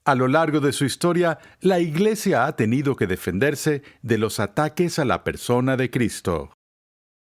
A lo largo de su historia, la Iglesia ha tenido que defenderse de los ataques a la persona de Cristo.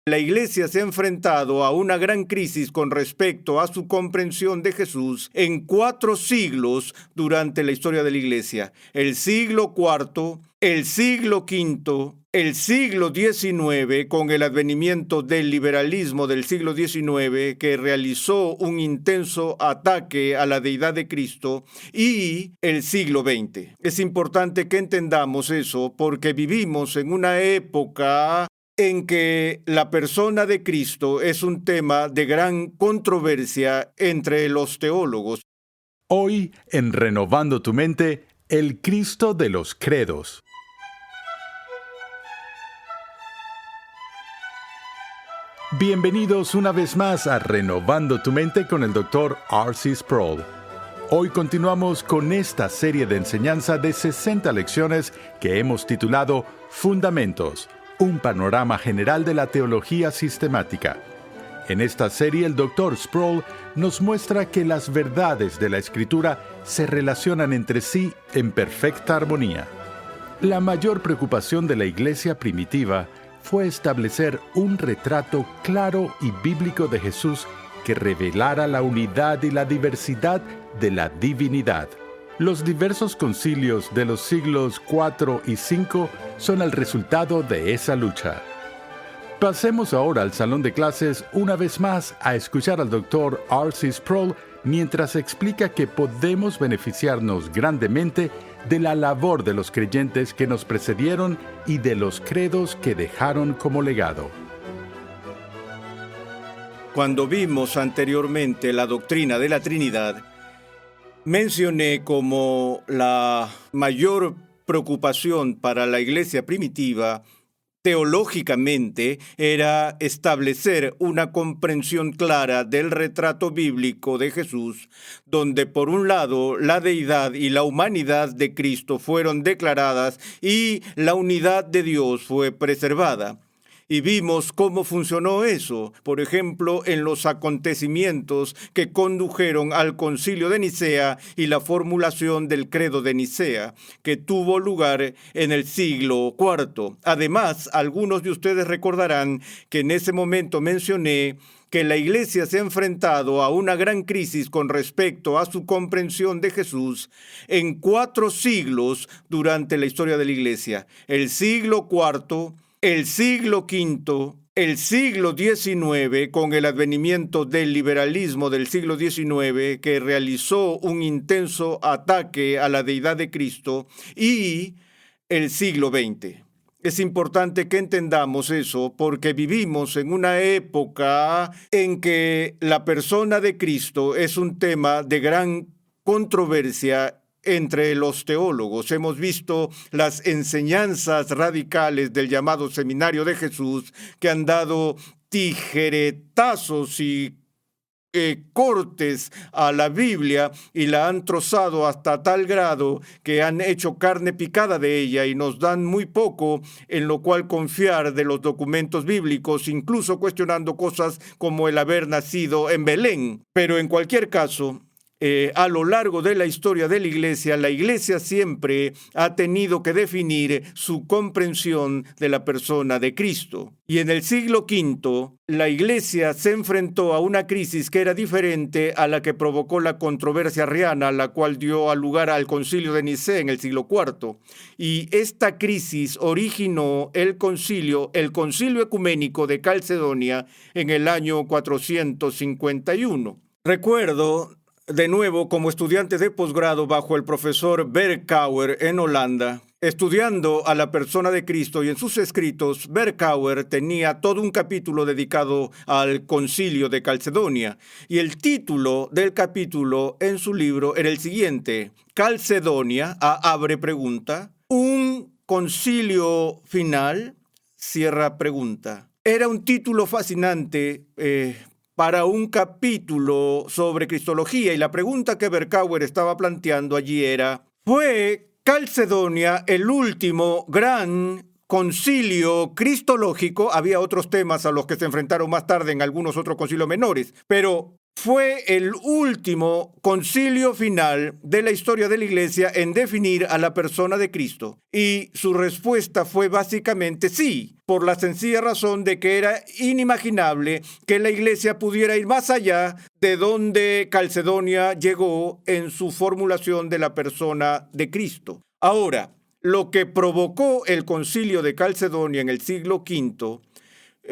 La Iglesia se ha enfrentado a una gran crisis con respecto a su comprensión de Jesús en 4 siglos durante la historia de la Iglesia. El siglo IV, el siglo V, el siglo XIX, con el advenimiento del liberalismo del siglo XIX, que realizó un intenso ataque a la deidad de Cristo, y el siglo XX. Es importante que entendamos eso porque vivimos en una época en que la persona de Cristo es un tema de gran controversia entre los teólogos. Hoy, en Renovando tu Mente, el Cristo de los credos. Bienvenidos una vez más a Renovando tu Mente con el Dr. R.C. Sproul. Hoy continuamos con esta serie de enseñanza de 60 lecciones que hemos titulado Fundamentos, un panorama general de la teología sistemática. En esta serie, el Dr. Sproul nos muestra que las verdades de la Escritura se relacionan entre sí en perfecta armonía. La mayor preocupación de la Iglesia primitiva fue establecer un retrato claro y bíblico de Jesús que revelara la unidad y la diversidad de la divinidad. Los diversos concilios de los siglos IV y V son el resultado de esa lucha. Pasemos ahora al salón de clases una vez más a escuchar al Dr. R.C. Sproul mientras explica que podemos beneficiarnos grandemente de la labor de los creyentes que nos precedieron y de los credos que dejaron como legado. Cuando vimos anteriormente la doctrina de la Trinidad, mencioné como la mayor preocupación para la iglesia primitiva, teológicamente, era establecer una comprensión clara del retrato bíblico de Jesús, donde por un lado la deidad y la humanidad de Cristo fueron declaradas y la unidad de Dios fue preservada. Y vimos cómo funcionó eso, por ejemplo, en los acontecimientos que condujeron al Concilio de Nicea y la formulación del Credo de Nicea, que tuvo lugar en el siglo IV. Además, algunos de ustedes recordarán que en ese momento mencioné que la Iglesia se ha enfrentado a una gran crisis con respecto a su comprensión de Jesús en 4 siglos durante la historia de la Iglesia. El siglo IV, el siglo V, el siglo XIX, con el advenimiento del liberalismo del siglo XIX, que realizó un intenso ataque a la deidad de Cristo, y el siglo XX. Es importante que entendamos eso porque vivimos en una época en que la persona de Cristo es un tema de gran controversia entre los teólogos. Hemos visto las enseñanzas radicales del llamado Seminario de Jesús que han dado tijeretazos y cortes a la Biblia y la han trozado hasta tal grado que han hecho carne picada de ella y nos dan muy poco en lo cual confiar de los documentos bíblicos, incluso cuestionando cosas como el haber nacido en Belén. Pero en cualquier caso, a lo largo de la historia de la Iglesia siempre ha tenido que definir su comprensión de la persona de Cristo. Y en el siglo V, la Iglesia se enfrentó a una crisis que era diferente a la que provocó la controversia arriana, la cual dio lugar al Concilio de Nicea en el siglo IV. Y esta crisis originó el concilio ecuménico de Calcedonia en el año 451. Recuerdo de nuevo, como estudiante de posgrado bajo el profesor Berkouwer en Holanda, estudiando a la persona de Cristo y en sus escritos, Berkouwer tenía todo un capítulo dedicado al concilio de Calcedonia. Y el título del capítulo en su libro era el siguiente: Calcedonia, abre pregunta, un concilio final, cierra pregunta. Era un título fascinante, para un capítulo sobre cristología, y la pregunta que Berkouwer estaba planteando allí era: ¿fue Calcedonia el último gran concilio cristológico? Había otros temas a los que se enfrentaron más tarde en algunos otros concilios menores, pero Fue el último concilio final de la historia de la Iglesia en definir a la persona de Cristo. Y su respuesta fue básicamente sí, por la sencilla razón de que era inimaginable que la Iglesia pudiera ir más allá de donde Calcedonia llegó en su formulación de la persona de Cristo. Ahora, lo que provocó el concilio de Calcedonia en el siglo V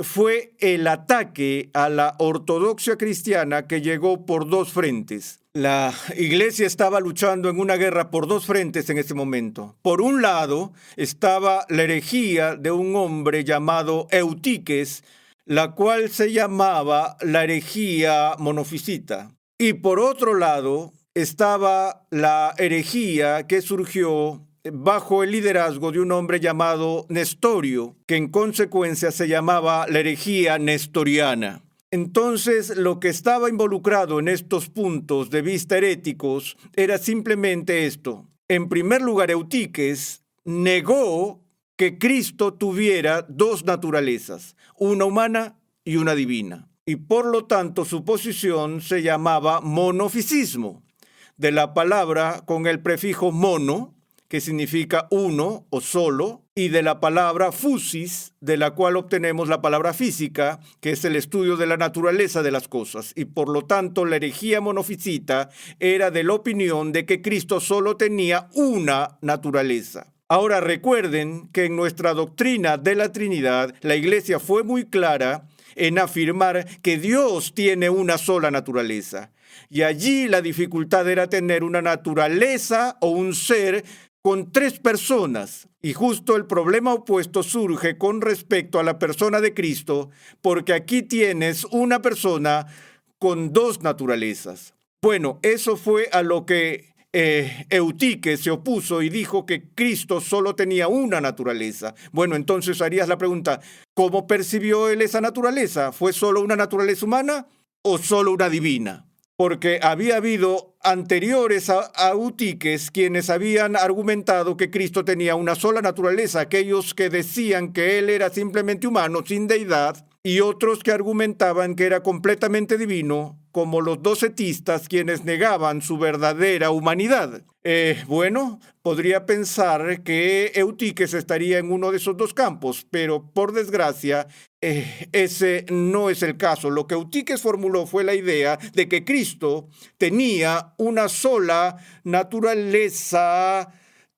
fue el ataque a la ortodoxia cristiana que llegó por dos frentes. La Iglesia estaba luchando en una guerra por dos frentes en ese momento. Por un lado estaba la herejía de un hombre llamado Eutiques, la cual se llamaba la herejía monofisita. Y por otro lado estaba la herejía que surgió bajo el liderazgo de un hombre llamado Nestorio, que en consecuencia se llamaba la herejía nestoriana. Entonces, lo que estaba involucrado en estos puntos de vista heréticos era simplemente esto. En primer lugar, Eutiques negó que Cristo tuviera dos naturalezas, una humana y una divina. Y por lo tanto, su posición se llamaba monofisismo, de la palabra con el prefijo mono, que significa uno o solo, y de la palabra physis, de la cual obtenemos la palabra física, que es el estudio de la naturaleza de las cosas. Y por lo tanto, la herejía monofisita era de la opinión de que Cristo solo tenía una naturaleza. Ahora recuerden que en nuestra doctrina de la Trinidad, la Iglesia fue muy clara en afirmar que Dios tiene una sola naturaleza. Y allí la dificultad era tener una naturaleza o un ser con tres personas. Y justo el problema opuesto surge con respecto a la persona de Cristo, porque aquí tienes una persona con dos naturalezas. Bueno, eso fue a lo que Eutiques se opuso y dijo que Cristo solo tenía una naturaleza. Bueno, entonces harías la pregunta, ¿cómo percibió él esa naturaleza? ¿Fue solo una naturaleza humana o solo una divina? Porque había habido anteriores a Eutiques quienes habían argumentado que Cristo tenía una sola naturaleza, aquellos que decían que él era simplemente humano, sin deidad, y otros que argumentaban que era completamente divino, como los docetistas, quienes negaban su verdadera humanidad. Bueno, podría pensar que Eutiques estaría en uno de esos dos campos, pero por desgracia, ese no es el caso. Lo que Eutiques formuló fue la idea de que Cristo tenía una sola naturaleza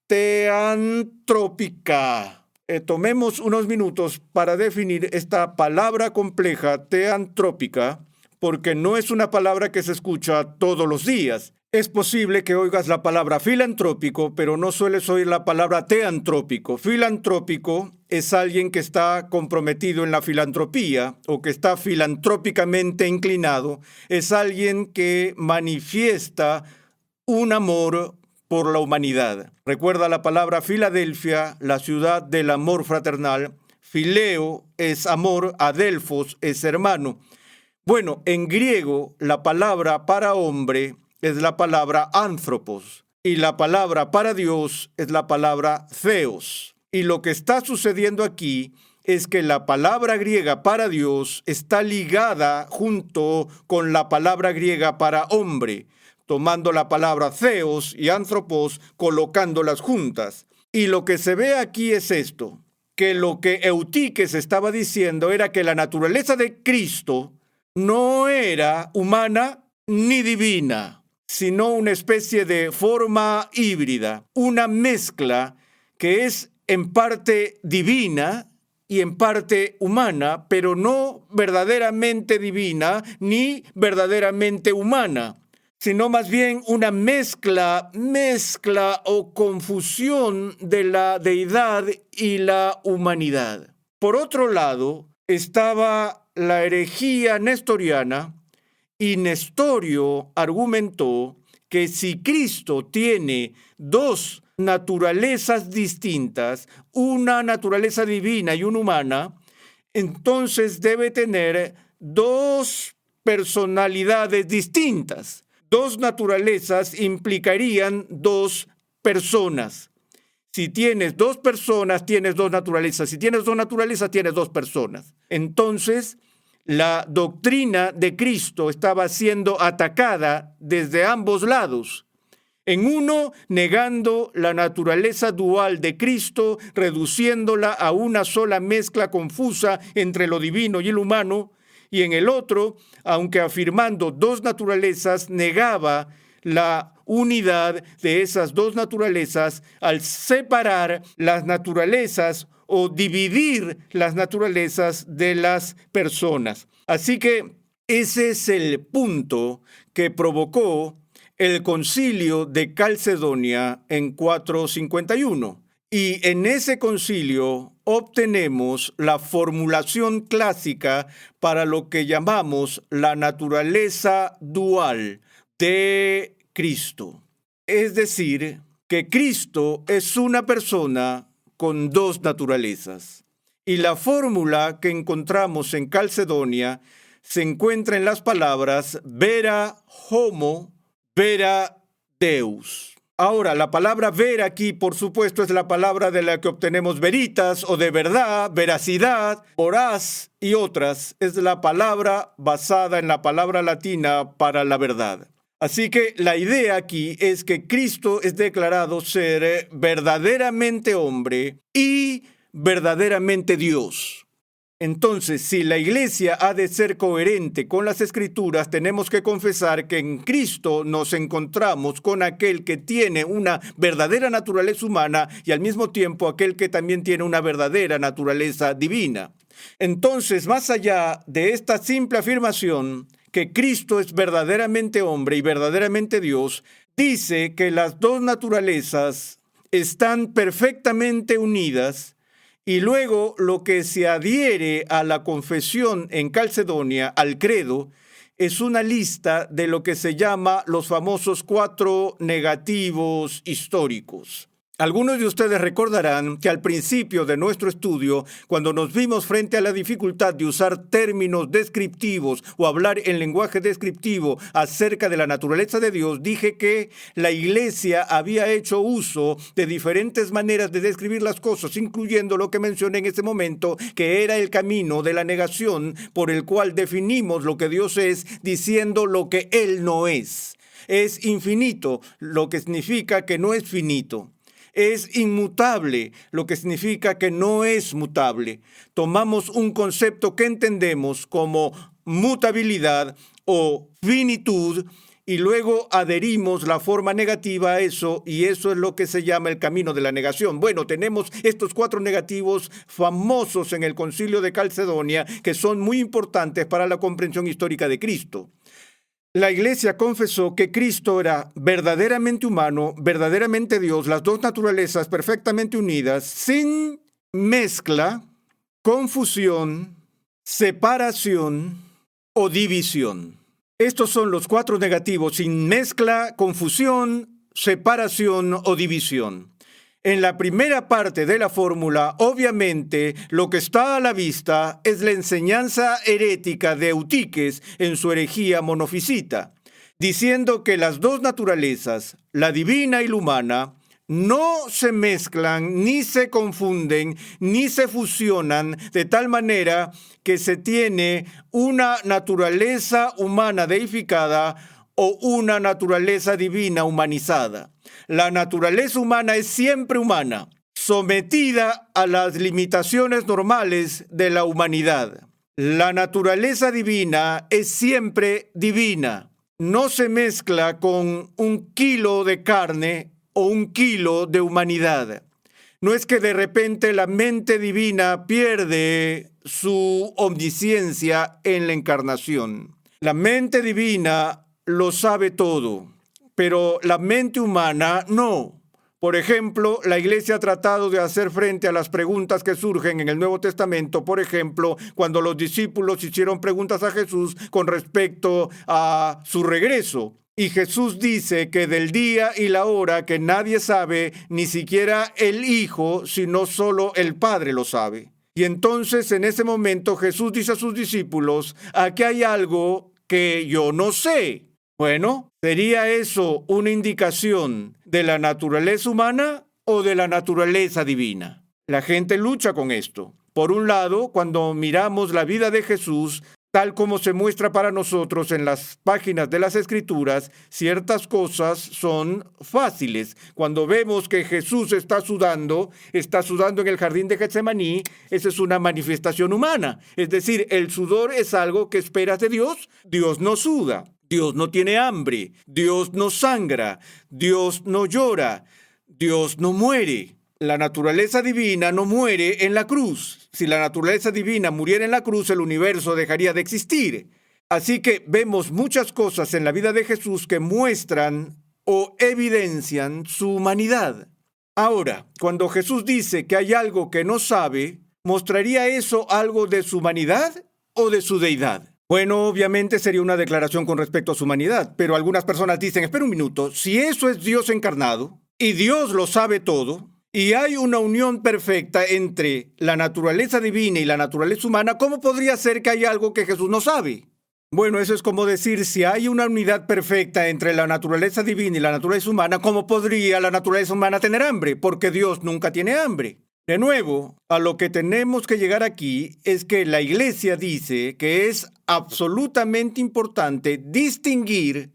teantrópica. Tomemos unos minutos para definir esta palabra compleja, teantrópica, porque no es una palabra que se escucha todos los días. Es posible que oigas la palabra filantrópico, pero no sueles oír la palabra teantrópico. Filantrópico es alguien que está comprometido en la filantropía o que está filantrópicamente inclinado. Es alguien que manifiesta un amor por la humanidad. Recuerda la palabra Filadelfia, la ciudad del amor fraternal. Fileo es amor, adelphos es hermano. Bueno, en griego la palabra para hombre es la palabra anthropos y la palabra para Dios es la palabra theos. Y lo que está sucediendo aquí es que la palabra griega para Dios está ligada junto con la palabra griega para hombre, tomando la palabra theos y anthropos, colocándolas juntas. Y lo que se ve aquí es esto, que lo que Eutiques estaba diciendo era que la naturaleza de Cristo no era humana ni divina, sino una especie de forma híbrida, una mezcla que es en parte divina y en parte humana, pero no verdaderamente divina ni verdaderamente humana, sino más bien una mezcla o confusión de la deidad y la humanidad. Por otro lado, estaba la herejía nestoriana, y Nestorio argumentó que si Cristo tiene dos naturalezas distintas, una naturaleza divina y una humana, entonces debe tener dos personalidades distintas. Dos naturalezas implicarían dos personas. Si tienes dos personas, tienes dos naturalezas. Si tienes dos naturalezas, tienes dos personas. Entonces, la doctrina de Cristo estaba siendo atacada desde ambos lados. En uno, negando la naturaleza dual de Cristo, reduciéndola a una sola mezcla confusa entre lo divino y el humano, y en el otro, aunque afirmando dos naturalezas, negaba la unidad de esas dos naturalezas al separar las naturalezas o dividir las naturalezas de las personas. Así que ese es el punto que provocó el concilio de Calcedonia en 451. Y en ese concilio obtenemos la formulación clásica para lo que llamamos la naturaleza dual de Cristo. Es decir, que Cristo es una persona con dos naturalezas. Y la fórmula que encontramos en Calcedonia se encuentra en las palabras vera homo, vera Deus. Ahora, la palabra ver aquí, por supuesto, es la palabra de la que obtenemos veritas o de verdad, veracidad, voraz y otras. Es la palabra basada en la palabra latina para la verdad. Así que la idea aquí es que Cristo es declarado ser verdaderamente hombre y verdaderamente Dios. Entonces, si la iglesia ha de ser coherente con las Escrituras, tenemos que confesar que en Cristo nos encontramos con aquel que tiene una verdadera naturaleza humana y al mismo tiempo aquel que también tiene una verdadera naturaleza divina. Entonces, más allá de esta simple afirmación, que Cristo es verdaderamente hombre y verdaderamente Dios, dice que las dos naturalezas están perfectamente unidas. Y luego lo que se adhiere a la confesión en Calcedonia, al credo, es una lista de lo que se llama los famosos 4 negativos históricos. Algunos de ustedes recordarán que al principio de nuestro estudio, cuando nos vimos frente a la dificultad de usar términos descriptivos o hablar en lenguaje descriptivo acerca de la naturaleza de Dios, dije que la iglesia había hecho uso de diferentes maneras de describir las cosas, incluyendo lo que mencioné en ese momento, que era el camino de la negación por el cual definimos lo que Dios es, diciendo lo que Él no es. Es infinito, lo que significa que no es finito. Es inmutable, lo que significa que no es mutable. Tomamos un concepto que entendemos como mutabilidad o finitud y luego adherimos la forma negativa a eso y eso es lo que se llama el camino de la negación. Bueno, tenemos estos 4 negativos famosos en el Concilio de Calcedonia que son muy importantes para la comprensión histórica de Cristo. La iglesia confesó que Cristo era verdaderamente humano, verdaderamente Dios, las dos naturalezas perfectamente unidas, sin mezcla, confusión, separación o división. Estos son los 4 negativos, sin mezcla, confusión, separación o división. En la primera parte de la fórmula, obviamente, lo que está a la vista es la enseñanza herética de Eutiques en su herejía monofisita, diciendo que las dos naturalezas, la divina y la humana, no se mezclan, ni se confunden, ni se fusionan de tal manera que se tiene una naturaleza humana deificada o una naturaleza divina humanizada. La naturaleza humana es siempre humana, sometida a las limitaciones normales de la humanidad. La naturaleza divina es siempre divina. No se mezcla con 1 kilo de carne o 1 kilo de humanidad. No es que de repente la mente divina pierde su omnisciencia en la encarnación. La mente divina lo sabe todo, pero la mente humana no. Por ejemplo, la iglesia ha tratado de hacer frente a las preguntas que surgen en el Nuevo Testamento. Por ejemplo, cuando los discípulos hicieron preguntas a Jesús con respecto a su regreso. Y Jesús dice que del día y la hora que nadie sabe, ni siquiera el Hijo, sino solo el Padre lo sabe. Y entonces en ese momento Jesús dice a sus discípulos, aquí hay algo que yo no sé. Bueno, ¿sería eso una indicación de la naturaleza humana o de la naturaleza divina? La gente lucha con esto. Por un lado, cuando miramos la vida de Jesús, Tal como se muestra para nosotros en las páginas de las Escrituras, ciertas cosas son fáciles. Cuando vemos que Jesús está sudando en el jardín de Getsemaní, esa es una manifestación humana. Es decir, el sudor es algo que esperas de Dios. Dios no suda, Dios no tiene hambre, Dios no sangra, Dios no llora, Dios no muere. La naturaleza divina no muere en la cruz. Si la naturaleza divina muriera en la cruz, el universo dejaría de existir. Así que vemos muchas cosas en la vida de Jesús que muestran o evidencian su humanidad. Ahora, cuando Jesús dice que hay algo que no sabe, ¿mostraría eso algo de su humanidad o de su deidad? Bueno, obviamente sería una declaración con respecto a su humanidad, pero algunas personas dicen, espera un minuto, si eso es Dios encarnado y Dios lo sabe todo, y hay una unión perfecta entre la naturaleza divina y la naturaleza humana, ¿cómo podría ser que hay algo que Jesús no sabe? Bueno, eso es como decir, si hay una unidad perfecta entre la naturaleza divina y la naturaleza humana, ¿cómo podría la naturaleza humana tener hambre? Porque Dios nunca tiene hambre. De nuevo, a lo que tenemos que llegar aquí es que la Iglesia dice que es absolutamente importante distinguir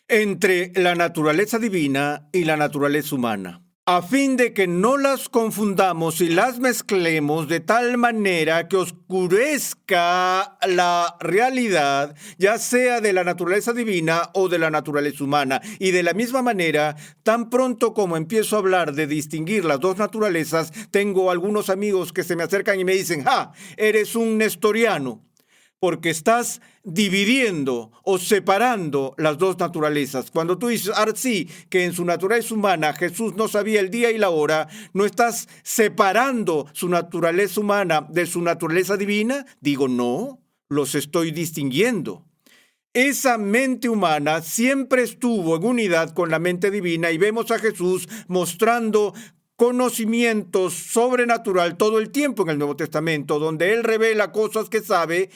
entre la naturaleza divina y la naturaleza humana, a fin de que no las confundamos y las mezclemos de tal manera que oscurezca la realidad, ya sea de la naturaleza divina o de la naturaleza humana. Y de la misma manera, tan pronto como empiezo a hablar de distinguir las dos naturalezas, tengo algunos amigos que se me acercan y me dicen, eres un nestoriano, porque estás dividiendo o separando las dos naturalezas. Cuando tú dices, sí, que en su naturaleza humana Jesús no sabía el día y la hora, ¿no estás separando su naturaleza humana de su naturaleza divina? Digo, no, los estoy distinguiendo. Esa mente humana siempre estuvo en unidad con la mente divina y vemos a Jesús mostrando conocimiento sobrenatural todo el tiempo en el Nuevo Testamento, donde Él revela cosas que sabe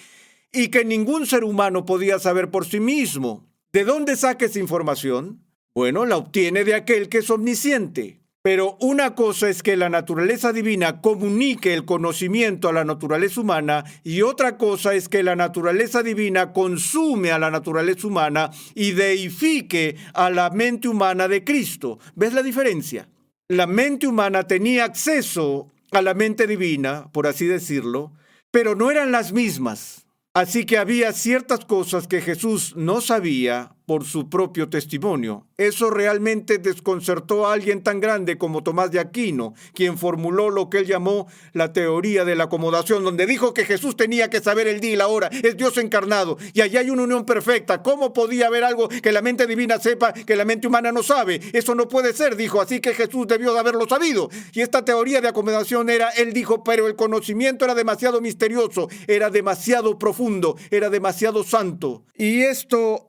y que ningún ser humano podía saber por sí mismo. ¿De dónde saca esa información? Bueno, la obtiene de aquel que es omnisciente. Pero una cosa es que la naturaleza divina comunique el conocimiento a la naturaleza humana y otra cosa es que la naturaleza divina consume a la naturaleza humana y deifique a la mente humana de Cristo. ¿Ves la diferencia? La mente humana tenía acceso a la mente divina, por así decirlo, pero no eran las mismas. Así que había ciertas cosas que Jesús no sabía por su propio testimonio. Eso realmente desconcertó a alguien tan grande como Tomás de Aquino, quien formuló lo que él llamó la teoría de la acomodación, donde dijo que Jesús tenía que saber el día y la hora, es Dios encarnado, y allí hay una unión perfecta. ¿Cómo podía haber algo que la mente divina sepa que la mente humana no sabe? Eso no puede ser, dijo, así que Jesús debió de haberlo sabido. Y esta teoría de acomodación él dijo, pero el conocimiento era demasiado misterioso, era demasiado profundo, era demasiado santo. Y esto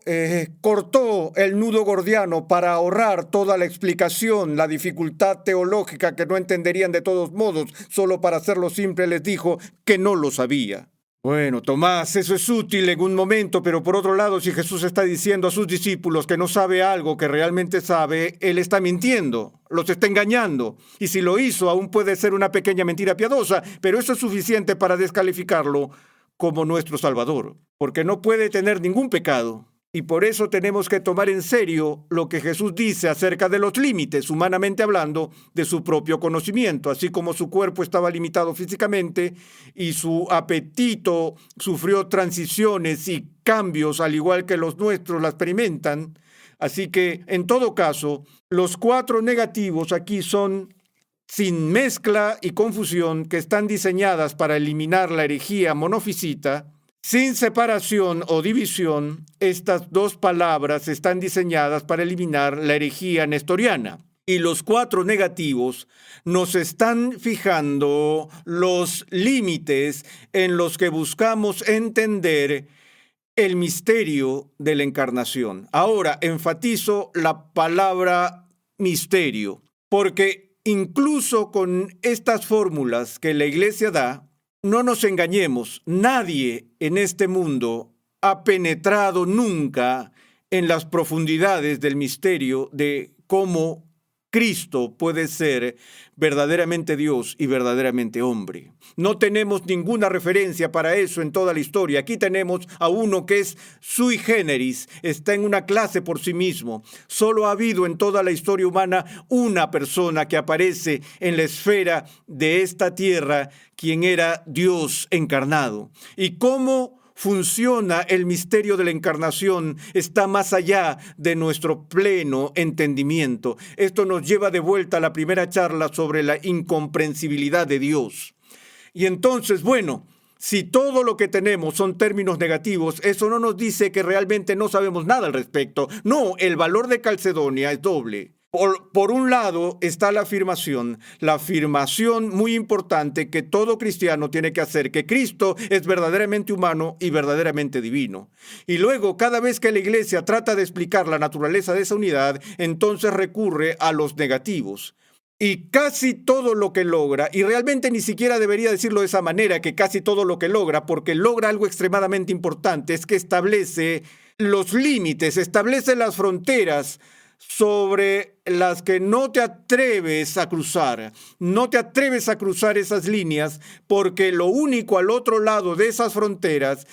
cortó el nudo gordiano para ahorrar toda la explicación, la dificultad teológica que no entenderían de todos modos. Solo para hacerlo simple les dijo que no lo sabía. Bueno, Tomás, eso es útil en un momento, pero por otro lado, si Jesús está diciendo a sus discípulos que no sabe algo que realmente sabe, Él está mintiendo, los está engañando. Y si lo hizo, aún puede ser una pequeña mentira piadosa, pero eso es suficiente para descalificarlo como nuestro Salvador, porque no puede tener ningún pecado. Y por eso tenemos que tomar en serio lo que Jesús dice acerca de los límites, humanamente hablando, de su propio conocimiento. Así como su cuerpo estaba limitado físicamente y su apetito sufrió transiciones y cambios, al igual que los nuestros la experimentan. Así que, en todo caso, los 4 negativos aquí son sin mezcla y confusión, que están diseñadas para eliminar la herejía monofisita. Sin separación o división, estas 2 palabras están diseñadas para eliminar la herejía nestoriana. Y los 4 negativos nos están fijando los límites en los que buscamos entender el misterio de la encarnación. Ahora, enfatizo la palabra misterio, porque incluso con estas fórmulas que la Iglesia da, no nos engañemos, nadie en este mundo ha penetrado nunca en las profundidades del misterio de cómo Cristo puede ser verdaderamente Dios y verdaderamente hombre. No tenemos ninguna referencia para eso en toda la historia. Aquí tenemos a uno que es sui generis, está en una clase por sí mismo. Solo ha habido en toda la historia humana una persona que aparece en la esfera de esta tierra, quien era Dios encarnado. ¿Y cómo funciona el misterio de la encarnación? Está más allá de nuestro pleno entendimiento. Esto nos lleva de vuelta a la primera charla sobre la incomprensibilidad de Dios. Y entonces, bueno, si todo lo que tenemos son términos negativos, eso no nos dice que realmente no sabemos nada al respecto. No, el valor de Calcedonia es doble. Por un lado está la afirmación muy importante que todo cristiano tiene que hacer, que Cristo es verdaderamente humano y verdaderamente divino. Y luego, cada vez que la Iglesia trata de explicar la naturaleza de esa unidad, entonces recurre a los negativos. Y casi todo lo que logra, y realmente ni siquiera debería decirlo de esa manera, que casi todo lo que logra, porque logra algo extremadamente importante, es que establece los límites, establece las fronteras sobre las que no te atreves a cruzar. No te atreves a cruzar esas líneas porque lo único al otro lado de esas fronteras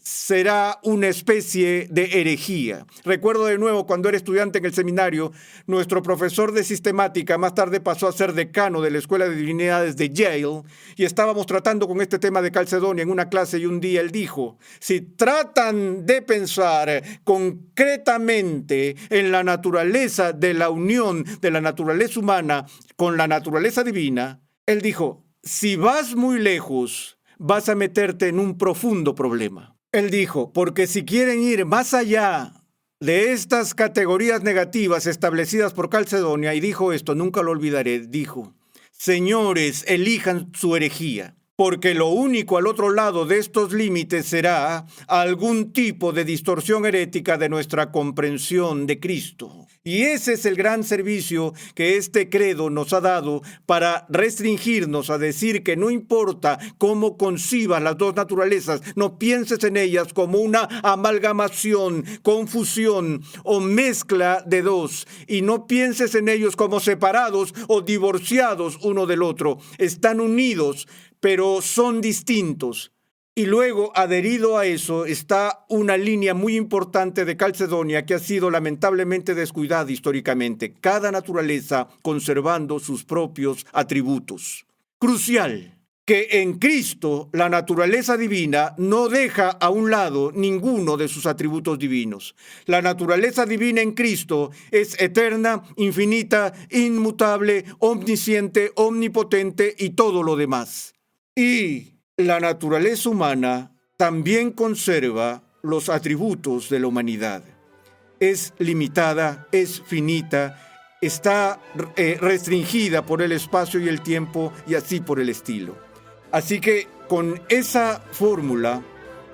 será una especie de herejía. Recuerdo de nuevo cuando era estudiante en el seminario, nuestro profesor de sistemática más tarde pasó a ser decano de la Escuela de Divinidades de Yale y estábamos tratando con este tema de Calcedonia en una clase y un día él dijo: si tratan de pensar concretamente en la naturaleza de la unión de la naturaleza humana con la naturaleza divina, él dijo: si vas muy lejos, vas a meterte en un profundo problema. Él dijo, porque si quieren ir más allá de estas categorías negativas establecidas por Calcedonia, y dijo esto, nunca lo olvidaré, dijo: señores, elijan su herejía, porque lo único al otro lado de estos límites será algún tipo de distorsión herética de nuestra comprensión de Cristo. Y ese es el gran servicio que este credo nos ha dado para restringirnos a decir que no importa cómo concibas las dos naturalezas, no pienses en ellas como una amalgamación, confusión o mezcla de dos, y no pienses en ellos como separados o divorciados uno del otro. Están unidos, pero son distintos. Y luego, adherido a eso, está una línea muy importante de Calcedonia que ha sido lamentablemente descuidada históricamente. Cada naturaleza conservando sus propios atributos. Crucial, que en Cristo la naturaleza divina no deja a un lado ninguno de sus atributos divinos. La naturaleza divina en Cristo es eterna, infinita, inmutable, omnisciente, omnipotente y todo lo demás. Y la naturaleza humana también conserva los atributos de la humanidad. Es limitada, es finita, está restringida por el espacio y el tiempo y así por el estilo. Así que con esa fórmula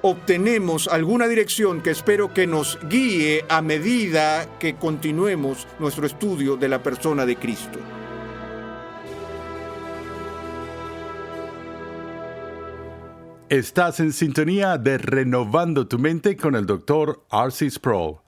obtenemos alguna dirección que espero que nos guíe a medida que continuemos nuestro estudio de la persona de Cristo. Estás en sintonía de Renovando tu Mente con el Dr. R.C. Sproul.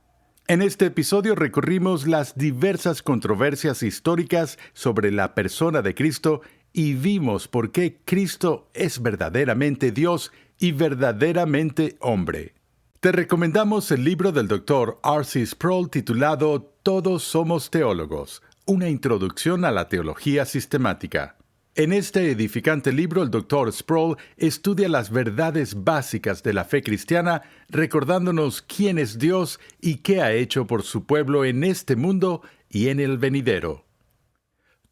En este episodio recorrimos las diversas controversias históricas sobre la persona de Cristo y vimos por qué Cristo es verdaderamente Dios y verdaderamente hombre. Te recomendamos el libro del Dr. R.C. Sproul titulado Todos somos teólogos, una introducción a la teología sistemática. En este edificante libro, el Dr. Sproul estudia las verdades básicas de la fe cristiana, recordándonos quién es Dios y qué ha hecho por su pueblo en este mundo y en el venidero.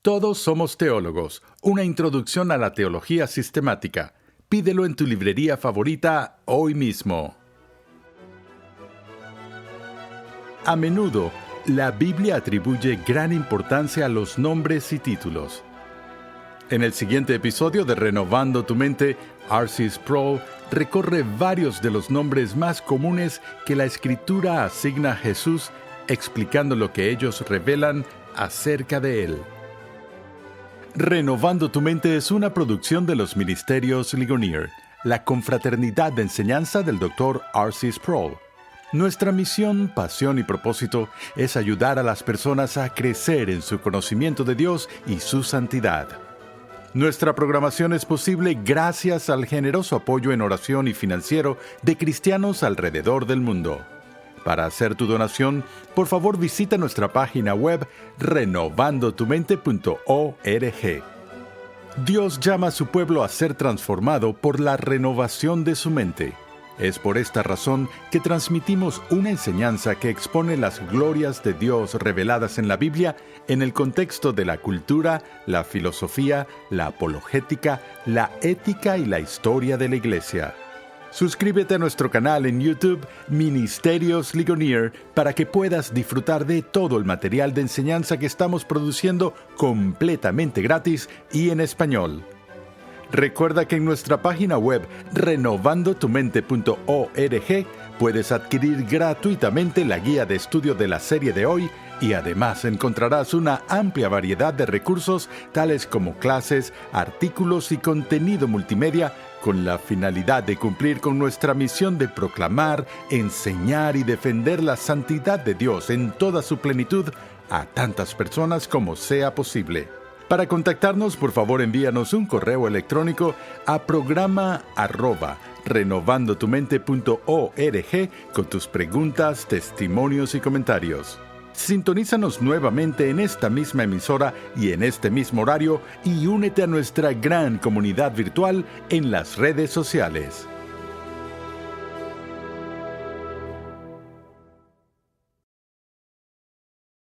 Todos somos teólogos, una introducción a la teología sistemática. Pídelo en tu librería favorita hoy mismo. A menudo, la Biblia atribuye gran importancia a los nombres y títulos. En el siguiente episodio de Renovando tu Mente, R.C. Sproul recorre varios de los nombres más comunes que la Escritura asigna a Jesús, explicando lo que ellos revelan acerca de Él. Renovando tu Mente es una producción de los Ministerios Ligonier, la confraternidad de enseñanza del Dr. R.C. Sproul. Nuestra misión, pasión y propósito es ayudar a las personas a crecer en su conocimiento de Dios y su santidad. Nuestra programación es posible gracias al generoso apoyo en oración y financiero de cristianos alrededor del mundo. Para hacer tu donación, por favor visita nuestra página web renovandotumente.org. Dios llama a su pueblo a ser transformado por la renovación de su mente. Es por esta razón que transmitimos una enseñanza que expone las glorias de Dios reveladas en la Biblia en el contexto de la cultura, la filosofía, la apologética, la ética y la historia de la Iglesia. Suscríbete a nuestro canal en YouTube, Ministerios Ligonier, para que puedas disfrutar de todo el material de enseñanza que estamos produciendo completamente gratis y en español. Recuerda que en nuestra página web renovandotumente.org puedes adquirir gratuitamente la guía de estudio de la serie de hoy y además encontrarás una amplia variedad de recursos tales como clases, artículos y contenido multimedia con la finalidad de cumplir con nuestra misión de proclamar, enseñar y defender la santidad de Dios en toda su plenitud a tantas personas como sea posible. Para contactarnos, por favor, envíanos un correo electrónico a programa@renovandotumente.org con tus preguntas, testimonios y comentarios. Sintonízanos nuevamente en esta misma emisora y en este mismo horario y únete a nuestra gran comunidad virtual en las redes sociales.